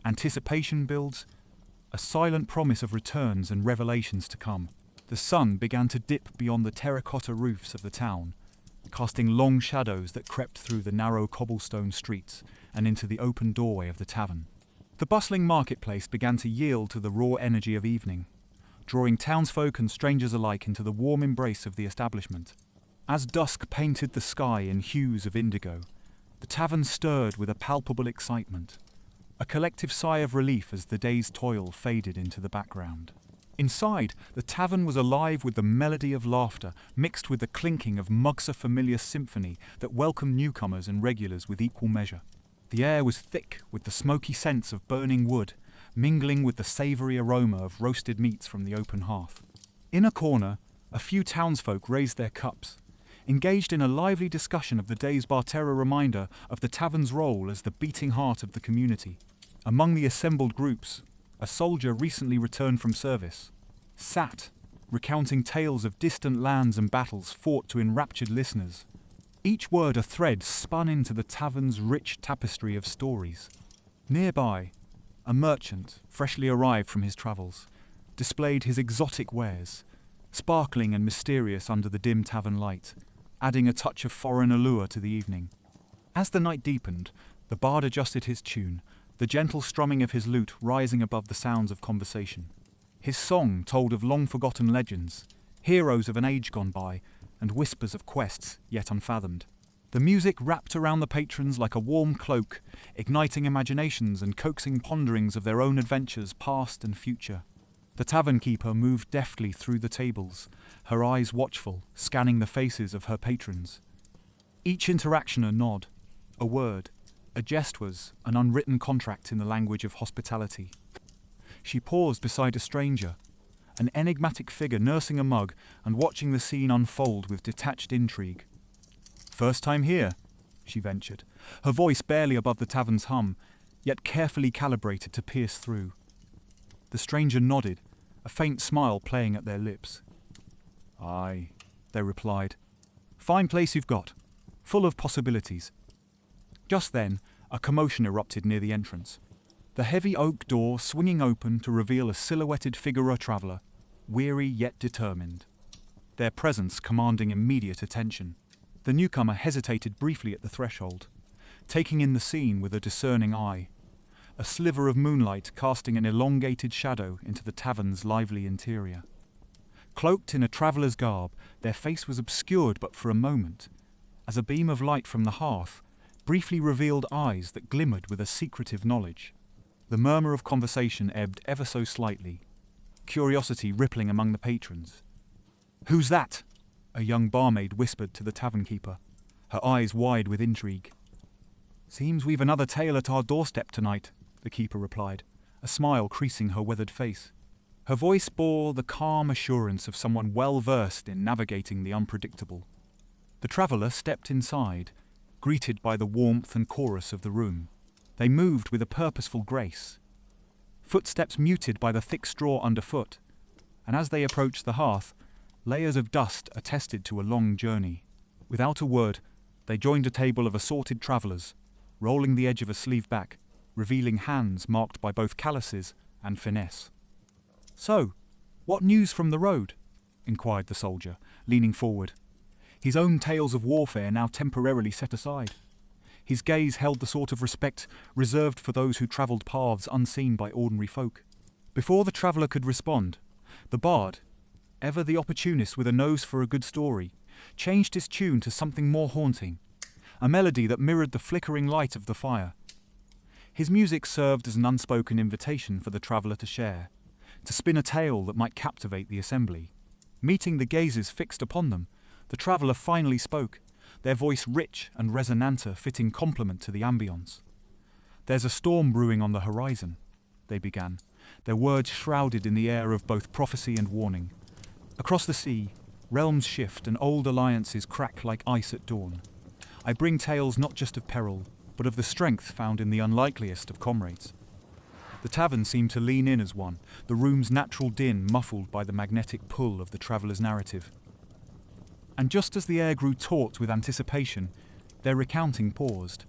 anticipation builds, a silent promise of returns and revelations to come. The sun began to dip beyond the terracotta roofs of the town, casting long shadows that crept through the narrow cobblestone streets and into the open doorway of the tavern. The bustling marketplace began to yield to the raw energy of evening, drawing townsfolk and strangers alike into the warm embrace of the establishment. As dusk painted the sky in hues of indigo, the tavern stirred with a palpable excitement, a collective sigh of relief as the day's toil faded into the background. Inside, the tavern was alive with the melody of laughter, mixed with the clinking of mugs-a-familiar symphony that welcomed newcomers and regulars with equal measure. The air was thick with the smoky scents of burning wood, mingling with the savoury aroma of roasted meats from the open hearth. In a corner, a few townsfolk raised their cups, engaged in a lively discussion of the day's barterra reminder of the tavern's role as the beating heart of the community. Among the assembled groups, a soldier recently returned from service sat, recounting tales of distant lands and battles fought to enraptured listeners, each word a thread spun into the tavern's rich tapestry of stories. Nearby, a merchant, freshly arrived from his travels, displayed his exotic wares, sparkling and mysterious under the dim tavern light, adding a touch of foreign allure to the evening. As the night deepened, the bard adjusted his tune, the gentle strumming of his lute rising above the sounds of conversation. His song told of long-forgotten legends, heroes of an age gone by, and whispers of quests yet unfathomed. The music wrapped around the patrons like a warm cloak, igniting imaginations and coaxing ponderings of their own adventures past and future. The tavern keeper moved deftly through the tables, her eyes watchful, scanning the faces of her patrons. Each interaction a nod, a word, a jest was an unwritten contract in the language of hospitality. She paused beside a stranger, an enigmatic figure nursing a mug and watching the scene unfold with detached intrigue. "First time here," she ventured, her voice barely above the tavern's hum, yet carefully calibrated to pierce through. The stranger nodded, a faint smile playing at their lips. "Aye," they replied. "Fine place you've got, full of possibilities." Just then, a commotion erupted near the entrance. The heavy oak door swinging open to reveal a silhouetted figure or traveller, weary yet determined. Their presence commanding immediate attention. The newcomer hesitated briefly at the threshold, taking in the scene with a discerning eye, a sliver of moonlight casting an elongated shadow into the tavern's lively interior. Cloaked in a traveller's garb, their face was obscured but for a moment, as a beam of light from the hearth briefly revealed eyes that glimmered with a secretive knowledge. The murmur of conversation ebbed ever so slightly, curiosity rippling among the patrons. "Who's that?" a young barmaid whispered to the tavern keeper, her eyes wide with intrigue. "Seems we've another tale at our doorstep tonight," the keeper replied, a smile creasing her weathered face. Her voice bore the calm assurance of someone well versed in navigating the unpredictable. The traveller stepped inside, greeted by the warmth and chorus of the room. They moved with a purposeful grace, footsteps muted by the thick straw underfoot, and as they approached the hearth, layers of dust attested to a long journey. Without a word, they joined a table of assorted travellers, rolling the edge of a sleeve back, revealing hands marked by both calluses and finesse. "So, what news from the road?" inquired the soldier, leaning forward, his own tales of warfare now temporarily set aside. His gaze held the sort of respect reserved for those who travelled paths unseen by ordinary folk. Before the traveller could respond, the bard, ever the opportunist with a nose for a good story, changed his tune to something more haunting, a melody that mirrored the flickering light of the fire. His music served as an unspoken invitation for the traveller to share, to spin a tale that might captivate the assembly. Meeting the gazes fixed upon them, the traveller finally spoke, their voice rich and resonanter fitting complement to the ambience. "There's a storm brewing on the horizon," they began, their words shrouded in the air of both prophecy and warning. "Across the sea, realms shift and old alliances crack like ice at dawn. I bring tales not just of peril, but of the strength found in the unlikeliest of comrades." The tavern seemed to lean in as one, the room's natural din muffled by the magnetic pull of the traveller's narrative. And just as the air grew taut with anticipation, their recounting paused.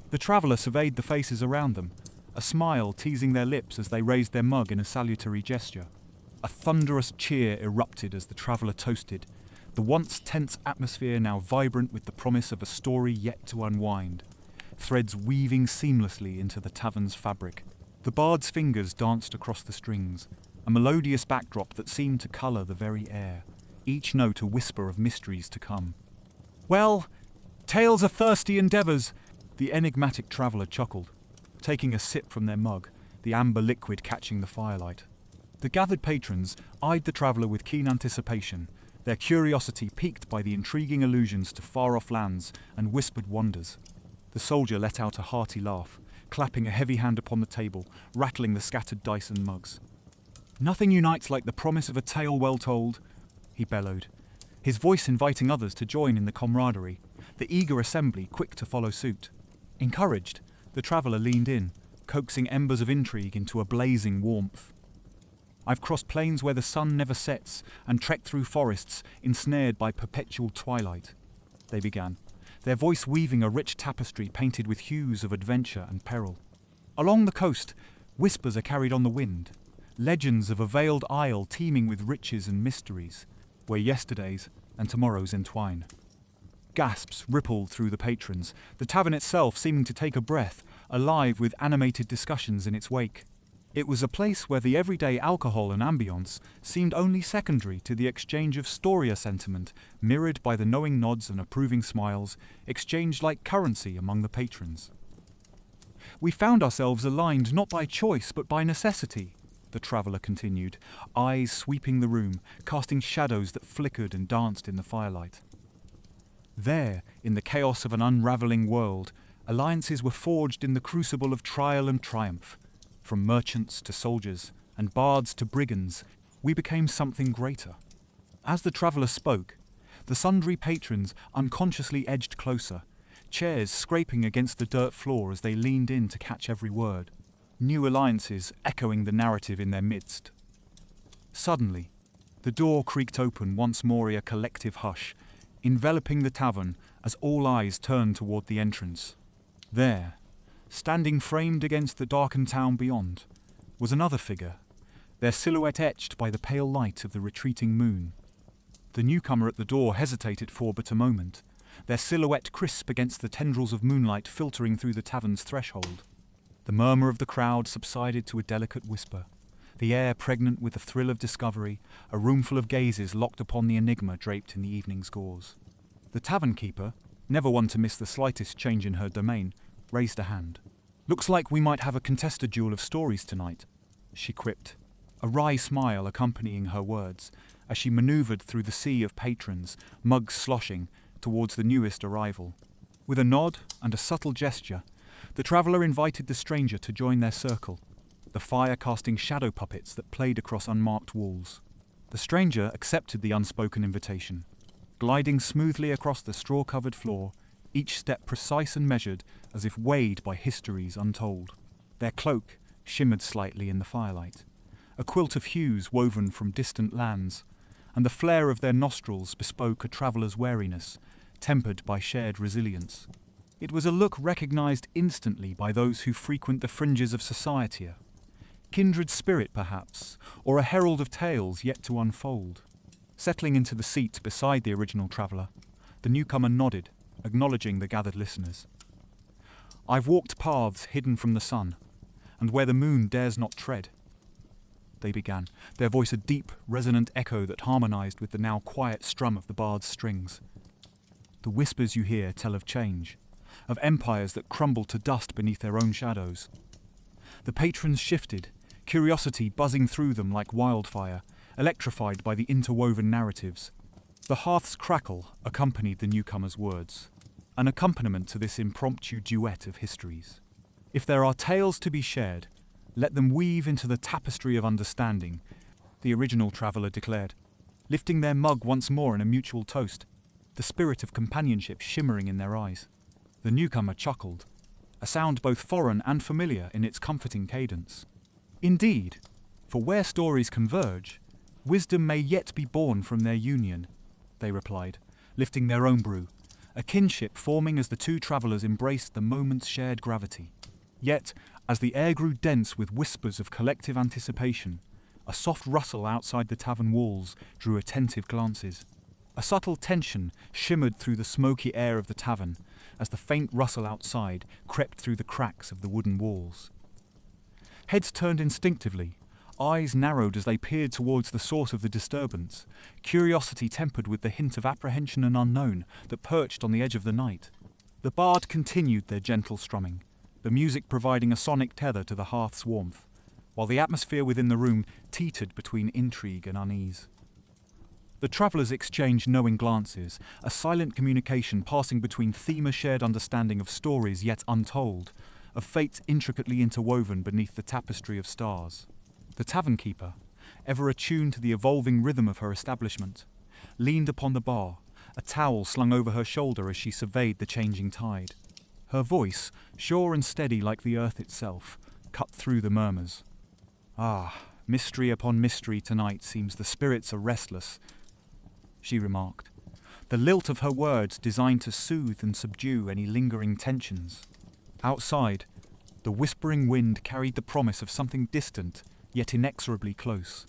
The traveller surveyed the faces around them, a smile teasing their lips as they raised their mug in a salutary gesture. A thunderous cheer erupted as the traveller toasted, the once tense atmosphere now vibrant with the promise of a story yet to unwind, threads weaving seamlessly into the tavern's fabric. The bard's fingers danced across the strings, a melodious backdrop that seemed to colour the very air, each note a whisper of mysteries to come. "Well, tales are thirsty endeavours," the enigmatic traveller chuckled, taking a sip from their mug, the amber liquid catching the firelight. The gathered patrons eyed the traveller with keen anticipation, their curiosity piqued by the intriguing allusions to far-off lands and whispered wonders. The soldier let out a hearty laugh, clapping a heavy hand upon the table, rattling the scattered dice and mugs. "Nothing unites like the promise of a tale well told," he bellowed, his voice inviting others to join in the camaraderie, the eager assembly quick to follow suit. Encouraged, the traveller leaned in, coaxing embers of intrigue into a blazing warmth. "I've crossed plains where the sun never sets and trekked through forests ensnared by perpetual twilight," they began, their voice weaving a rich tapestry painted with hues of adventure and peril. "Along the coast, whispers are carried on the wind, legends of a veiled isle teeming with riches and mysteries, where yesterdays and tomorrows entwine." Gasps rippled through the patrons, the tavern itself seeming to take a breath, alive with animated discussions in its wake. It was a place where the everyday alcohol and ambience seemed only secondary to the exchange of storier sentiment, mirrored by the knowing nods and approving smiles, exchanged like currency among the patrons. "We found ourselves aligned not by choice but by necessity," the traveller continued, eyes sweeping the room, casting shadows that flickered and danced in the firelight. There, in the chaos of an unravelling world, alliances were forged in the crucible of trial and triumph. From merchants to soldiers, and bards to brigands, we became something greater. As the traveller spoke, the sundry patrons unconsciously edged closer, chairs scraping against the dirt floor as they leaned in to catch every word, new alliances echoing the narrative in their midst. Suddenly, the door creaked open once more in a collective hush, enveloping the tavern as all eyes turned toward the entrance. There, standing framed against the darkened town beyond, was another figure, their silhouette etched by the pale light of the retreating moon. The newcomer at the door hesitated for but a moment, their silhouette crisp against the tendrils of moonlight filtering through the tavern's threshold. The murmur of the crowd subsided to a delicate whisper, the air pregnant with the thrill of discovery, a roomful of gazes locked upon the enigma draped in the evening's gauze. The tavern keeper, never one to miss the slightest change in her domain, raised a hand. "Looks like we might have a contested duel of stories tonight," she quipped, a wry smile accompanying her words, as she manoeuvred through the sea of patrons, mugs sloshing, towards the newest arrival. With a nod and a subtle gesture, the traveller invited the stranger to join their circle, the fire casting shadow puppets that played across unmarked walls. The stranger accepted the unspoken invitation, gliding smoothly across the straw-covered floor, each step precise and measured as if weighed by histories untold. Their cloak shimmered slightly in the firelight, a quilt of hues woven from distant lands, and the flare of their nostrils bespoke a traveller's wariness, tempered by shared resilience. It was a look recognized instantly by those who frequent the fringes of society, kindred spirit perhaps, or a herald of tales yet to unfold. Settling into the seat beside the original traveller, the newcomer nodded, acknowledging the gathered listeners. "I've walked paths hidden from the sun, and where the moon dares not tread," they began, their voice a deep, resonant echo that harmonized with the now quiet strum of the bard's strings. "The whispers you hear tell of change, of empires that crumble to dust beneath their own shadows." The patrons shifted, curiosity buzzing through them like wildfire, electrified by the interwoven narratives. The hearth's crackle accompanied the newcomer's words, an accompaniment to this impromptu duet of histories. "If there are tales to be shared, let them weave into the tapestry of understanding," the original traveller declared, lifting their mug once more in a mutual toast, the spirit of companionship shimmering in their eyes. The newcomer chuckled, a sound both foreign and familiar in its comforting cadence. "Indeed, for where stories converge, wisdom may yet be born from their union," they replied, lifting their own brew, a kinship forming as the two travellers embraced the moment's shared gravity. Yet, as the air grew dense with whispers of collective anticipation, a soft rustle outside the tavern walls drew attentive glances. A subtle tension shimmered through the smoky air of the tavern as the faint rustle outside crept through the cracks of the wooden walls. Heads turned instinctively, eyes narrowed as they peered towards the source of the disturbance, curiosity tempered with the hint of apprehension and unknown that perched on the edge of the night. The bard continued their gentle strumming, the music providing a sonic tether to the hearth's warmth, while the atmosphere within the room teetered between intrigue and unease. The travellers exchanged knowing glances, a silent communication passing between theme a shared understanding of stories yet untold, of fates intricately interwoven beneath the tapestry of stars. The tavern keeper, ever attuned to the evolving rhythm of her establishment, leaned upon the bar, a towel slung over her shoulder as she surveyed the changing tide. Her voice, sure and steady like the earth itself, cut through the murmurs. "Ah, mystery upon mystery tonight seems the spirits are restless," she remarked, the lilt of her words designed to soothe and subdue any lingering tensions. Outside, the whispering wind carried the promise of something distant, yet inexorably close,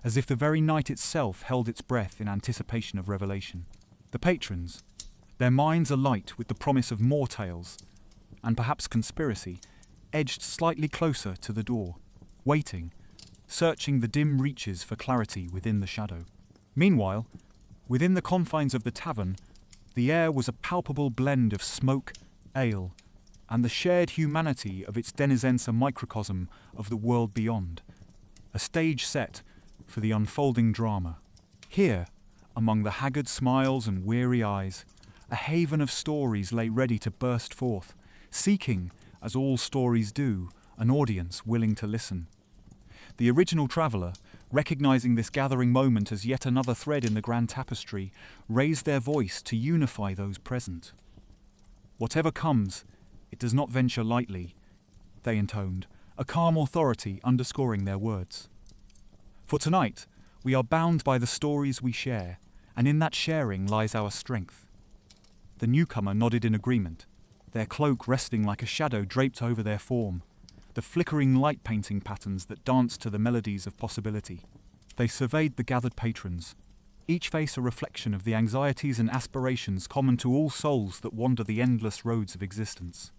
as if the very night itself held its breath in anticipation of revelation. The patrons, their minds alight with the promise of more tales, and perhaps conspiracy, edged slightly closer to the door, waiting, searching the dim reaches for clarity within the shadow. Meanwhile, within the confines of the tavern, the air was a palpable blend of smoke, ale, and the shared humanity of its denizens, a microcosm of the world beyond, a stage set for the unfolding drama. Here, among the haggard smiles and weary eyes, a haven of stories lay ready to burst forth, seeking, as all stories do, an audience willing to listen. The original traveller, recognizing this gathering moment as yet another thread in the grand tapestry, raised their voice to unify those present. Whatever comes, it does not venture lightly, they intoned, a calm authority underscoring their words. For tonight, we are bound by the stories we share, and in that sharing lies our strength. The newcomer nodded in agreement, their cloak resting like a shadow draped over their form, the flickering light painting patterns that danced to the melodies of possibility. They surveyed the gathered patrons, each face a reflection of the anxieties and aspirations common to all souls that wander the endless roads of existence.